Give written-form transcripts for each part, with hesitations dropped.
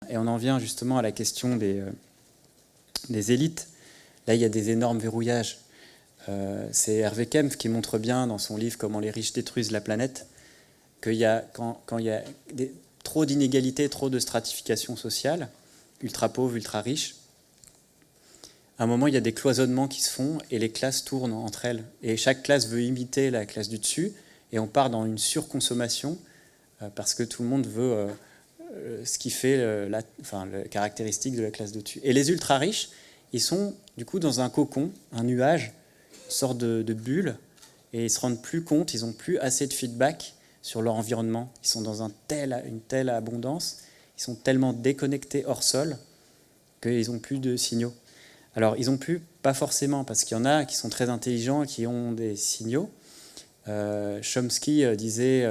Et on en vient justement à la question des élites. Là, il y a des énormes verrouillages. C'est Hervé Kempf qui montre bien dans son livre « Comment les riches détruisent la planète » qu'il y a, quand il y a trop d'inégalités, trop de stratification sociale, ultra pauvres, ultra riches, à un moment, il y a des cloisonnements qui se font et les classes tournent entre elles. Et chaque classe veut imiter la classe du dessus et on part dans une surconsommation parce que tout le monde veut ce qui fait la caractéristique de la classe de dessus. Et les ultra riches, ils sont du coup dans un cocon, un nuage, une sorte de bulle, et ils ne se rendent plus compte, ils n'ont plus assez de feedback sur leur environnement. Ils sont dans une telle abondance, ils sont tellement déconnectés hors sol qu'ils n'ont plus de signaux. Alors, ils n'ont plus, pas forcément, parce qu'il y en a qui sont très intelligents et qui ont des signaux. Chomsky disait,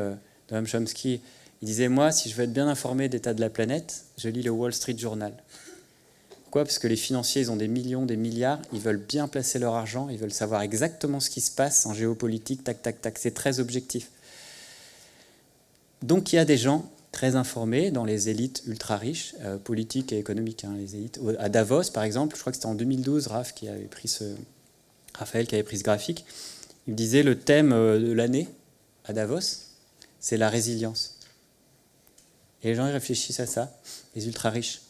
Noam Chomsky, il disait, moi, si je veux être bien informé de l'état de la planète, je lis le Wall Street Journal. Pourquoi ? Parce que les financiers, ils ont des millions, des milliards, ils veulent bien placer leur argent, ils veulent savoir exactement ce qui se passe en géopolitique, tac, tac, tac. C'est très objectif. Donc, il y a des gens très informés dans les élites ultra riches, politiques et économiques. Les élites. À Davos, par exemple, je crois que c'était en 2012, Raphaël qui avait pris ce graphique, il me disait le thème de l'année à Davos, c'est la résilience. Et les gens ils réfléchissent à ça, les ultra riches,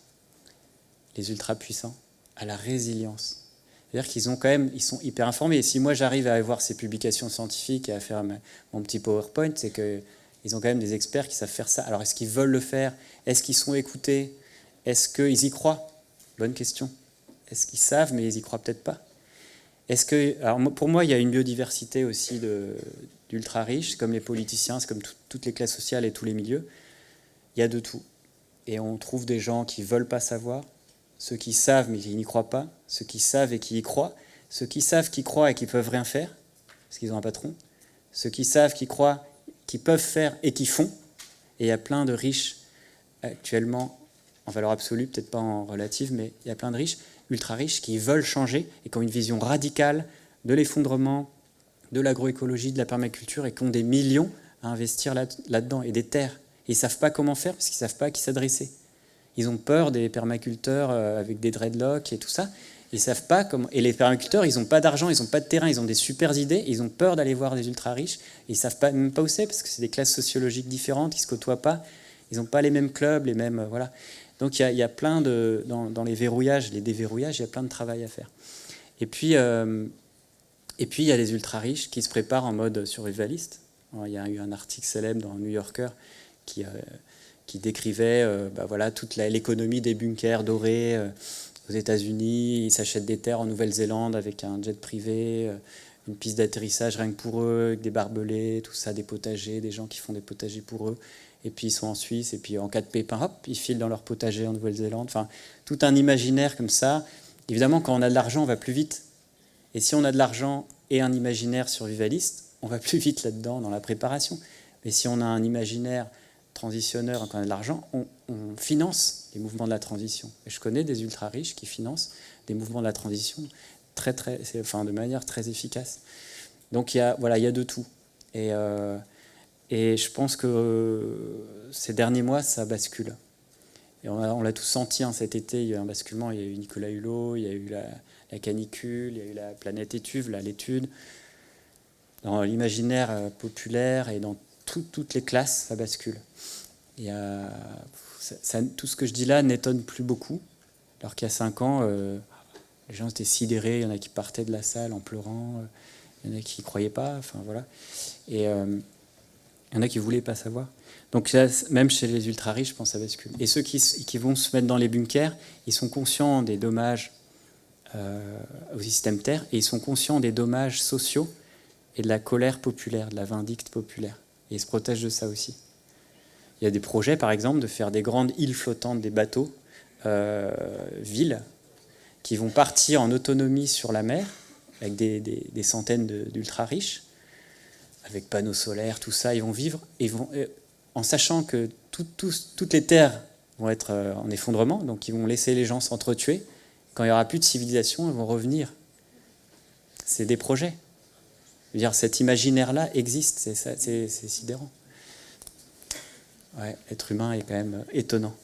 les ultra puissants, à la résilience. C'est-à-dire qu'ils ont quand même, ils sont hyper informés. Et si moi j'arrive à avoir ces publications scientifiques et à faire mon petit PowerPoint, c'est que ils ont quand même des experts qui savent faire ça. Alors, est-ce qu'ils veulent le faire? Est-ce qu'ils sont écoutés? Est-ce qu'ils y croient? Bonne question. Est-ce qu'ils savent, mais ils n'y croient peut-être pas? Alors, pour moi, il y a une biodiversité aussi d'ultra riches, comme les politiciens, c'est comme toutes les classes sociales et tous les milieux. Il y a de tout. Et on trouve des gens qui ne veulent pas savoir, ceux qui savent, mais qui n'y croient pas, ceux qui savent et qui y croient, ceux qui savent, qui croient et qui ne peuvent rien faire, parce qu'ils ont un patron, ceux qui savent, qui croient, qui peuvent faire et qui font. Et il y a plein de riches actuellement, en valeur absolue, peut-être pas en relative, mais il y a plein de riches, ultra riches, qui veulent changer et qui ont une vision radicale de l'effondrement, de l'agroécologie, de la permaculture et qui ont des millions à investir là-dedans et des terres. Et ils ne savent pas comment faire parce qu'ils ne savent pas à qui s'adresser. Ils ont peur des permaculteurs avec des dreadlocks et tout ça. Ils savent pas comment. Et les permaculteurs, ils n'ont pas d'argent, ils n'ont pas de terrain, ils ont des super idées, ils ont peur d'aller voir des ultra riches. Ils ne savent même pas où c'est parce que c'est des classes sociologiques différentes, ils ne se côtoient pas, ils n'ont pas les mêmes clubs, les mêmes voilà. Donc il y a plein de dans les verrouillages, les déverrouillages, il y a plein de travail à faire. Et puis il y a les ultra riches qui se préparent en mode survivaliste. Il y a eu un article célèbre dans le New Yorker qui décrivait voilà toute l'économie des bunkers dorés. Aux États-Unis, ils s'achètent des terres en Nouvelle-Zélande avec un jet privé, une piste d'atterrissage rien que pour eux, avec des barbelés, tout ça, des potagers, des gens qui font des potagers pour eux. Et puis ils sont en Suisse, et puis en cas de pépin, hop, ils filent dans leur potager en Nouvelle-Zélande. Enfin, tout un imaginaire comme ça. Évidemment, quand on a de l'argent, on va plus vite. Et si on a de l'argent et un imaginaire survivaliste, on va plus vite là-dedans, dans la préparation. Mais si on a un imaginaire transitionneur, quand on a de l'argent, on finance les mouvements de la transition. Et je connais des ultra riches qui financent des mouvements de la transition de manière très efficace. Donc il y a de tout. Et je pense que ces derniers mois, ça bascule. Et on l'a tous senti cet été, il y a eu un basculement, il y a eu Nicolas Hulot, il y a eu la canicule, il y a eu la planète étuve, l'étude. Dans l'imaginaire populaire et dans toutes les classes, ça bascule. Tout ce que je dis là n'étonne plus beaucoup, alors qu'il y a 5 ans, les gens étaient sidérés, il y en a qui partaient de la salle en pleurant, il y en a qui ne croyaient pas, enfin voilà. Et il y en a qui ne voulaient pas savoir. Donc là, même chez les ultra-riches, je pense que ça bascule. Et ceux qui vont se mettre dans les bunkers, ils sont conscients des dommages au système Terre, et ils sont conscients des dommages sociaux et de la colère populaire, de la vindicte populaire. Et ils se protègent de ça aussi. Il y a des projets, par exemple, de faire des grandes îles flottantes, des bateaux, villes, qui vont partir en autonomie sur la mer, avec des centaines d'ultra-riches, avec panneaux solaires, tout ça. Ils vont vivre, en sachant que toutes les terres vont être en effondrement, donc ils vont laisser les gens s'entretuer. Quand il n'y aura plus de civilisation, ils vont revenir. C'est des projets. Je veux dire, cet imaginaire-là existe, c'est sidérant. Ouais, l'être humain est quand même étonnant.